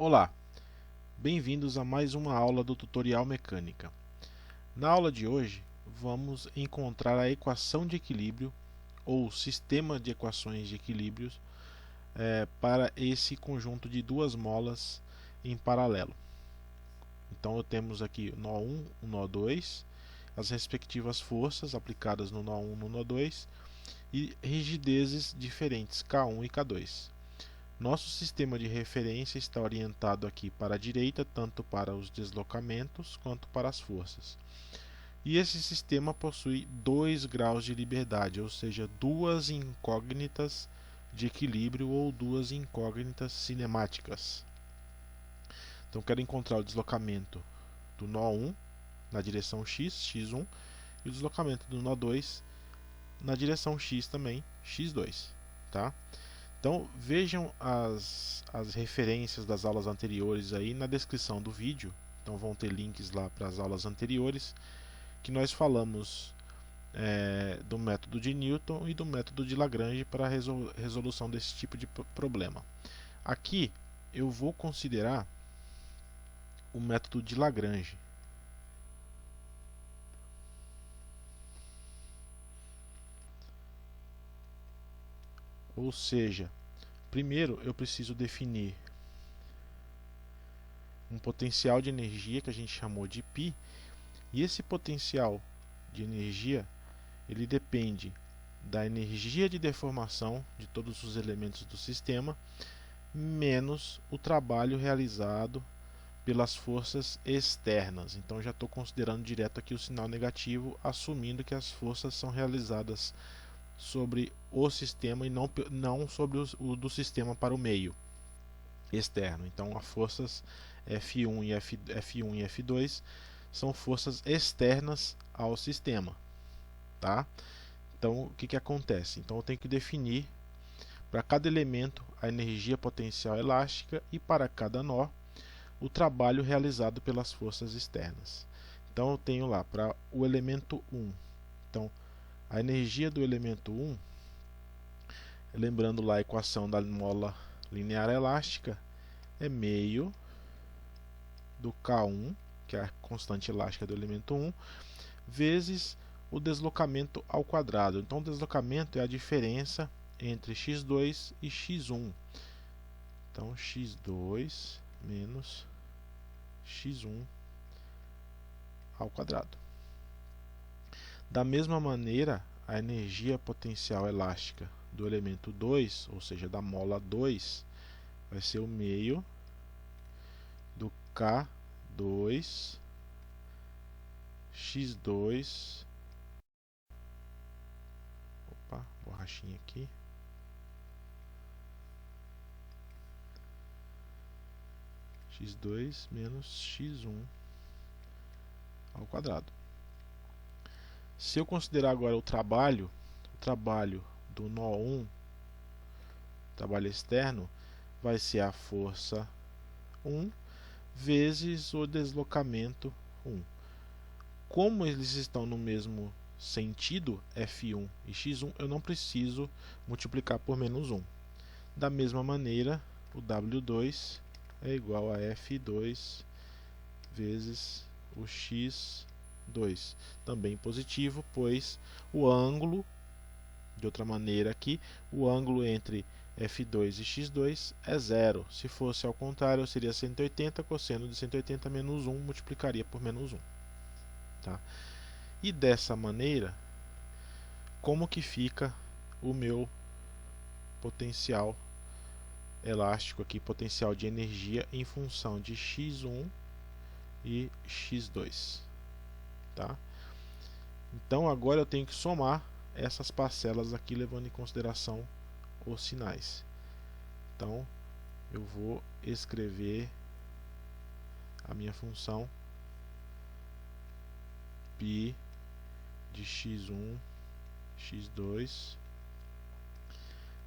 Olá, bem-vindos a mais uma aula do tutorial Mecânica. Na aula de hoje, vamos encontrar a equação de equilíbrio ou sistema de equações de equilíbrio para esse conjunto de duas molas em paralelo. Então, temos aqui o nó 1, o nó 2, as respectivas forças aplicadas no nó 1 e no nó 2 e rigidezes diferentes K1 e K2. Nosso sistema de referência está orientado aqui para a direita, tanto para os deslocamentos quanto para as forças. E esse sistema possui dois graus de liberdade, ou seja, duas incógnitas de equilíbrio ou duas incógnitas cinemáticas. Então, quero encontrar o deslocamento do nó 1 na direção x, x1, e o deslocamento do nó 2 na direção x também, x2. Tá? Então vejam as referências das aulas anteriores aí na descrição do vídeo. Então vão ter links lá para as aulas anteriores que nós falamos do método de Newton e do método de Lagrange para a resolução desse tipo de problema. Aqui eu vou considerar o método de Lagrange. Ou seja, primeiro eu preciso definir um potencial de energia que a gente chamou de π, e esse potencial de energia ele depende da energia de deformação de todos os elementos do sistema menos o trabalho realizado pelas forças externas. Então já estou considerando direto aqui o sinal negativo, assumindo que as forças são realizadas sobre o sistema e não sobre o do sistema para o meio externo. Então as forças F1 e F2 são forças externas ao sistema, tá? Então o que acontece? Então eu tenho que definir para cada elemento a energia potencial elástica e para cada nó o trabalho realizado pelas forças externas. Então eu tenho lá para o elemento 1. Então a energia do elemento 1, lembrando lá a equação da mola linear elástica, é meio do K1, que é a constante elástica do elemento 1, vezes o deslocamento ao quadrado. Então o deslocamento é a diferença entre x2 e x1. Então x2 menos x1 ao quadrado. Da mesma maneira, a energia potencial elástica do elemento 2, ou seja, da mola 2, vai ser o meio do K2 x2, opa, borrachinha aqui, x2 menos x1 ao quadrado. Se eu considerar agora o trabalho do nó 1, trabalho externo, vai ser a força 1 vezes o deslocamento 1. Como eles estão no mesmo sentido, F1 e X1, eu não preciso multiplicar por menos 1. Da mesma maneira, o W2 é igual a F2 vezes o X2. Também positivo, pois o ângulo, de outra maneira aqui, o ângulo entre F2 e X2 é zero. Se fosse ao contrário, seria 180, cosseno de 180 menos 1, multiplicaria por menos 1. Tá? E dessa maneira, como que fica o meu potencial elástico aqui, potencial de energia em função de x1 e x2, tá? Então agora eu tenho que somar essas parcelas aqui, levando em consideração os sinais. Então eu vou escrever a minha função π de x1, x2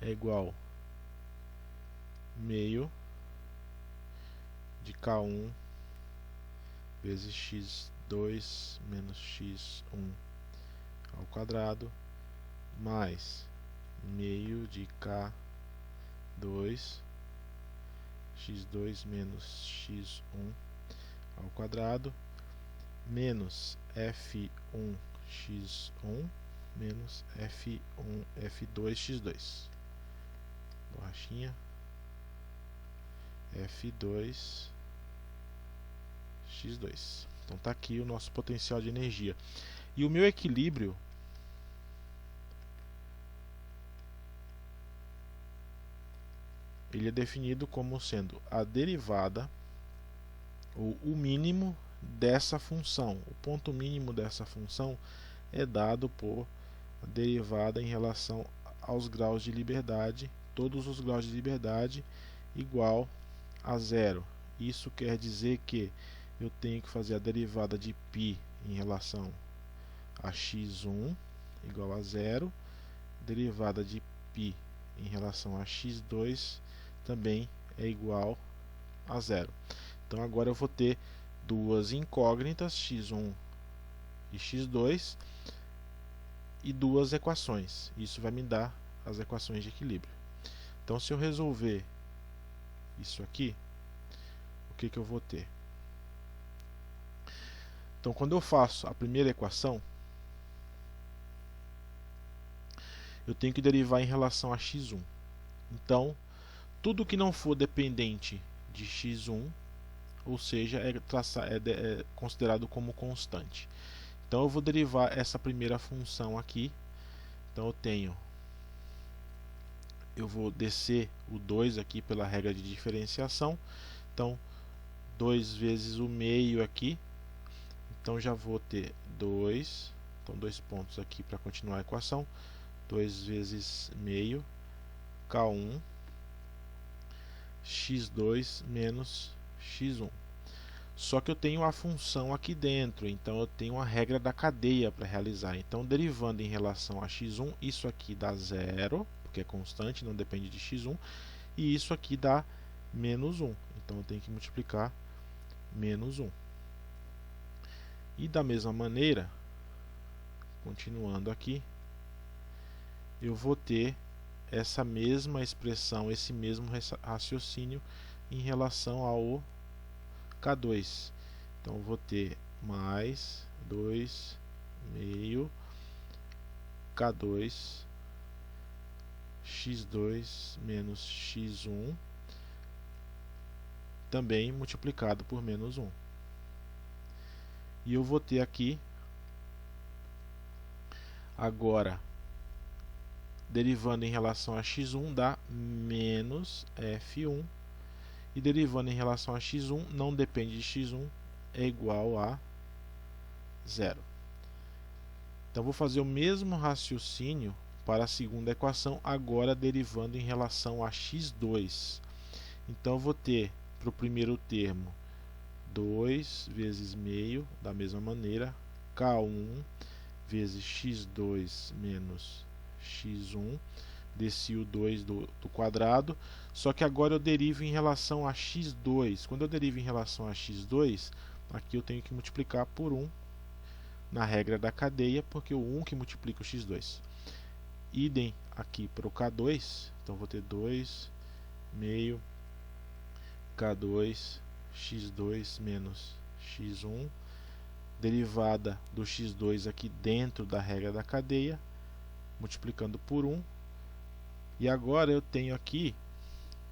é igual meio de K1 vezes x2 menos x1 ao quadrado mais meio de K2 x2 menos x1 ao quadrado menos f1x1 menos f2x2, borrachinha, f2x2. Então está aqui o nosso potencial de energia. E o meu equilíbrio ele é definido como sendo a derivada ou o mínimo dessa função. O ponto mínimo dessa função é dado por a derivada em relação aos graus de liberdade, todos os graus de liberdade igual a zero. Isso quer dizer que eu tenho que fazer a derivada de π em relação a x1 igual a zero, derivada de π em relação a x2 também é igual a zero. Então agora eu vou ter duas incógnitas, x1 e x2, e duas equações. Isso vai me dar as equações de equilíbrio. Então se eu resolver isso aqui, o que eu vou ter? Então quando eu faço a primeira equação, eu tenho que derivar em relação a x1. Então, tudo que não for dependente de x1, ou seja, é considerado como constante. Então eu vou derivar essa primeira função aqui. Então eu vou descer o 2 aqui pela regra de diferenciação. Então 2 vezes o meio aqui. Então já vou ter 2. Então 2 pontos aqui para continuar a equação. 2 vezes meio K1 x2 menos x1. Só que eu tenho a função aqui dentro, então eu tenho a regra da cadeia para realizar. Então, derivando em relação a x1, isso aqui dá zero, porque é constante, não depende de x1, e isso aqui dá menos 1. Então, eu tenho que multiplicar menos 1. E da mesma maneira, continuando aqui, eu vou ter essa mesma expressão, esse mesmo raciocínio em relação ao K2. Então eu vou ter mais 2 meio K2 x2 menos x1 também multiplicado por menos 1. E eu vou ter aqui agora, derivando em relação a x1 dá menos f1, e derivando em relação a x1 não depende de x1, é igual a zero. Então vou fazer o mesmo raciocínio para a segunda equação, agora derivando em relação a x2. Então eu vou ter para o primeiro termo 2 vezes meio, da mesma maneira, K1 vezes x2 menos x1, desci o 2 do quadrado, só que agora eu derivo em relação a x2. Quando eu derivo em relação a x2, aqui eu tenho que multiplicar por 1 na regra da cadeia, porque o 1 que multiplica o x2. Idem aqui para o K2, então vou ter 2 meio K2 x2 menos x1, derivada do x2 aqui dentro da regra da cadeia, multiplicando por 1. E agora eu tenho aqui,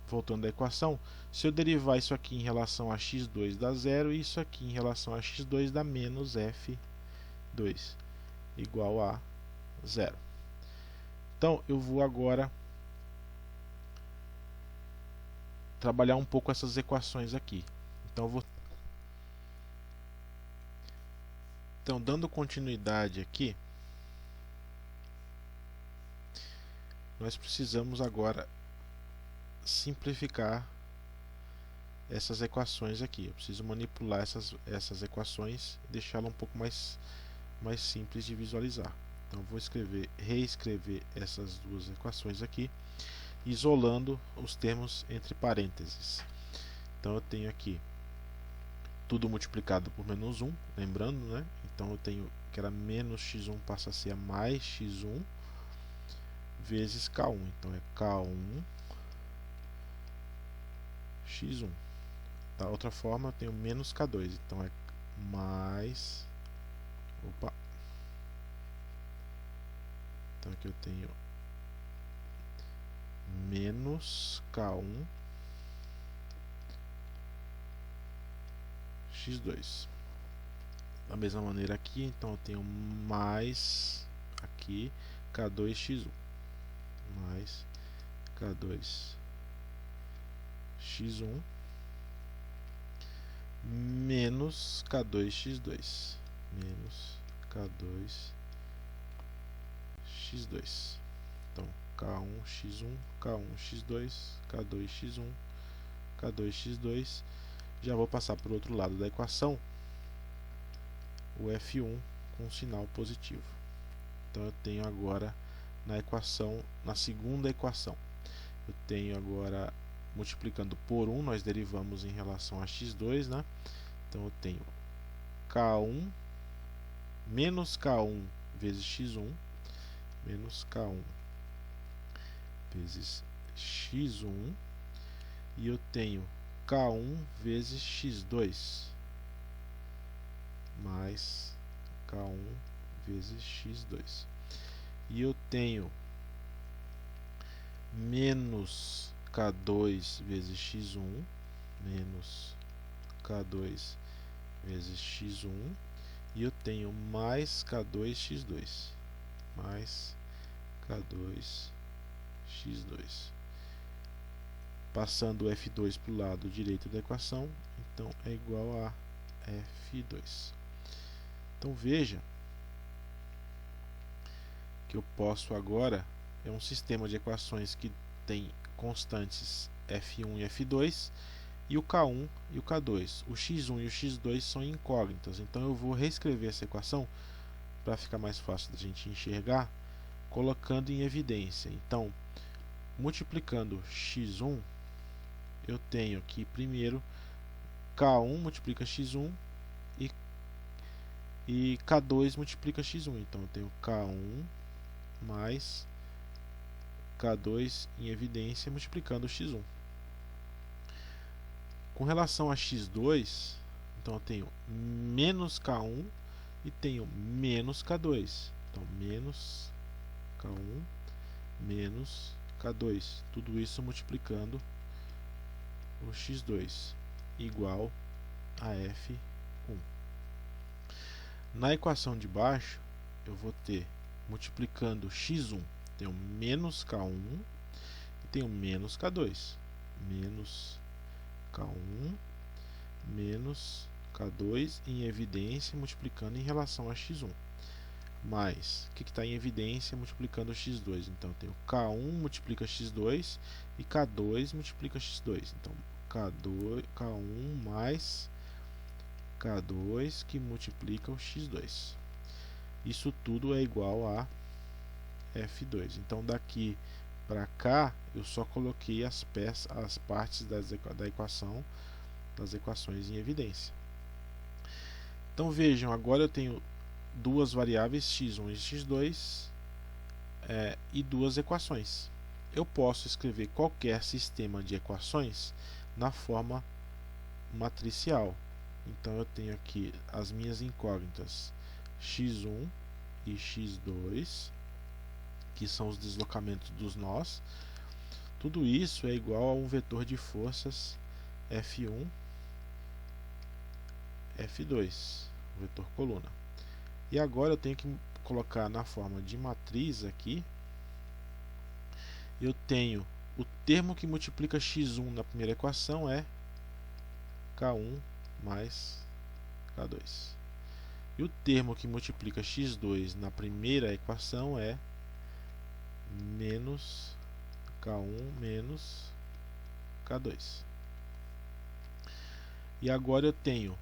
voltando à equação, se eu derivar isso aqui em relação a x2 dá zero, e isso aqui em relação a x2 dá menos f2, igual a zero. Então eu vou agora trabalhar um pouco essas equações aqui. Então dando continuidade aqui, nós precisamos agora simplificar essas equações aqui. Eu preciso manipular essas equações e deixá-la um pouco mais simples de visualizar. Então vou reescrever essas duas equações aqui, isolando os termos entre parênteses. Então eu tenho aqui tudo multiplicado por menos 1, lembrando, né? Então eu tenho que era menos x1 passa a ser mais x1 vezes K1. Então é K1 x1. Da outra forma eu tenho menos k2, então é mais, opa, então aqui eu tenho menos k1 x2. Da mesma maneira aqui, então eu tenho mais aqui k2 x1 mais k2 x1 menos k2 x2 menos k2 x2. Então k1 x1 k1 x2 k2 x1 k2 x2. Já vou passar para o outro lado da equação o F1 com sinal positivo. Então eu tenho agora na equação, na segunda equação, eu tenho agora, multiplicando por 1, nós derivamos em relação a x2, né? Então eu tenho k1 menos k1 vezes x1 menos k1 vezes x1, e eu tenho k1 vezes x2 mais k1 vezes x2, e eu tenho menos k2 vezes x1 menos k2 vezes x1, e eu tenho mais k2 x2 mais k2 x2. Passando o F2 para o lado direito da equação, então é igual a F2. Então veja que eu posso agora, é um sistema de equações que tem constantes F1 e F2, e o K1 e o K2. O x1 e o x2 são incógnitas, então eu vou reescrever essa equação para ficar mais fácil da gente enxergar, colocando em evidência. Então, multiplicando x1, eu tenho aqui primeiro K1 multiplica x1 e K2 multiplica x1. Então eu tenho K1 mais K2 em evidência multiplicando x1. Com relação a x2, então eu tenho menos K1 e tenho menos K2. Então menos K1 menos K2. Tudo isso multiplicando o x2 igual a F1. Na equação de baixo, eu vou ter, multiplicando x1, tenho menos k1 e tenho menos k2. Menos k1 menos k2 em evidência multiplicando em relação a x1. Mais, o que está em evidência multiplicando x2? Então, eu tenho k1 multiplica x2 e k2 multiplica x2. Então, k1 mais k2 que multiplica o x2. Isso tudo é igual a F2. Então daqui para cá eu só coloquei as partes da equação, das equações em evidência. Então vejam, agora eu tenho duas variáveis x1 e x2 e duas equações. Eu posso escrever qualquer sistema de equações na forma matricial. Então eu tenho aqui as minhas incógnitas x1 e x2, que são os deslocamentos dos nós. Tudo isso é igual a um vetor de forças F1, F2, o vetor coluna. E agora eu tenho que colocar na forma de matriz aqui. Eu tenho o termo que multiplica x1 na primeira equação é K1 mais K2. E o termo que multiplica x2 na primeira equação é menos K1 menos K2. E agora eu tenho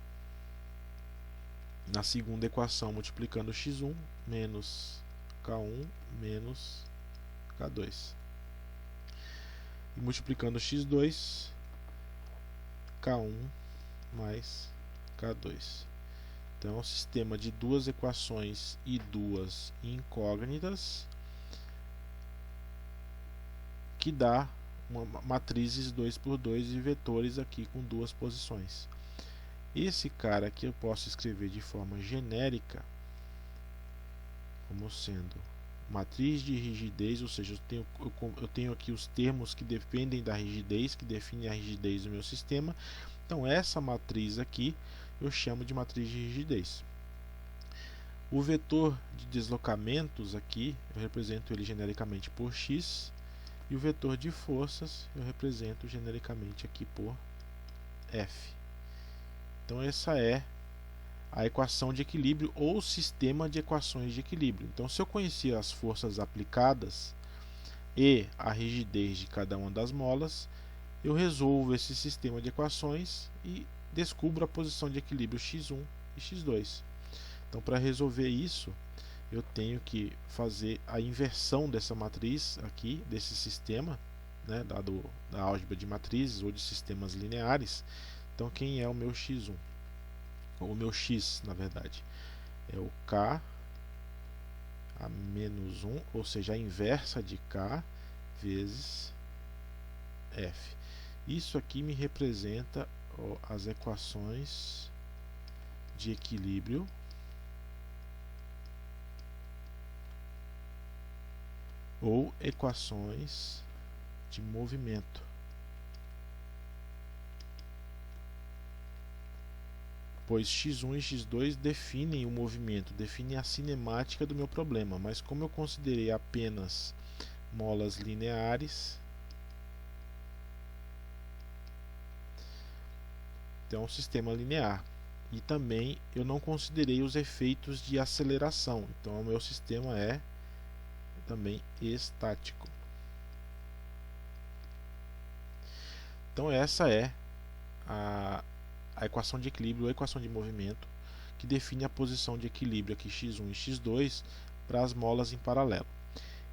na segunda equação multiplicando x1 menos K1 menos K2. E multiplicando x2, K1 mais K2. Então é um sistema de duas equações e duas incógnitas que dá matrizes 2×2 e vetores aqui com duas posições. Esse cara aqui eu posso escrever de forma genérica como sendo matriz de rigidez, ou seja, eu tenho aqui os termos que dependem da rigidez, que definem a rigidez do meu sistema. Então essa matriz aqui eu chamo de matriz de rigidez. O vetor de deslocamentos aqui eu represento ele genericamente por x, e o vetor de forças eu represento genericamente aqui por F. Então essa é a equação de equilíbrio ou sistema de equações de equilíbrio. Então, se eu conhecer as forças aplicadas e a rigidez de cada uma das molas, eu resolvo esse sistema de equações e descubro a posição de equilíbrio x1 e x2. Então, para resolver isso, eu tenho que fazer a inversão dessa matriz aqui, desse sistema, né, da álgebra de matrizes ou de sistemas lineares. Então, quem é o meu x1? O meu x, na verdade, é o k a menos 1, ou seja, a inversa de k vezes f. Isso aqui me representa as equações de equilíbrio ou equações de movimento. Pois x1 e x2 definem o movimento, definem a cinemática do meu problema, mas como eu considerei apenas molas lineares, então é um sistema linear. E também eu não considerei os efeitos de aceleração, então o meu sistema é também estático. Então essa é a equação de equilíbrio ou equação de movimento que define a posição de equilíbrio aqui x1 e x2 para as molas em paralelo.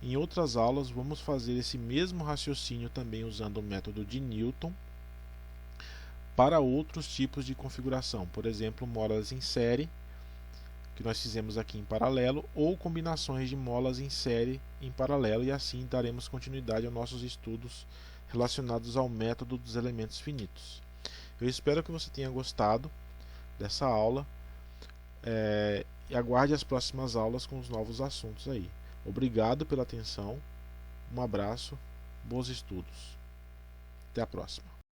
Em outras aulas vamos fazer esse mesmo raciocínio também usando o método de Newton para outros tipos de configuração, por exemplo, molas em série, que nós fizemos aqui em paralelo, ou combinações de molas em série em paralelo, e assim daremos continuidade aos nossos estudos relacionados ao método dos elementos finitos. Eu espero que você tenha gostado dessa aula e aguarde as próximas aulas com os novos assuntos aí. Obrigado pela atenção, um abraço, bons estudos. Até a próxima.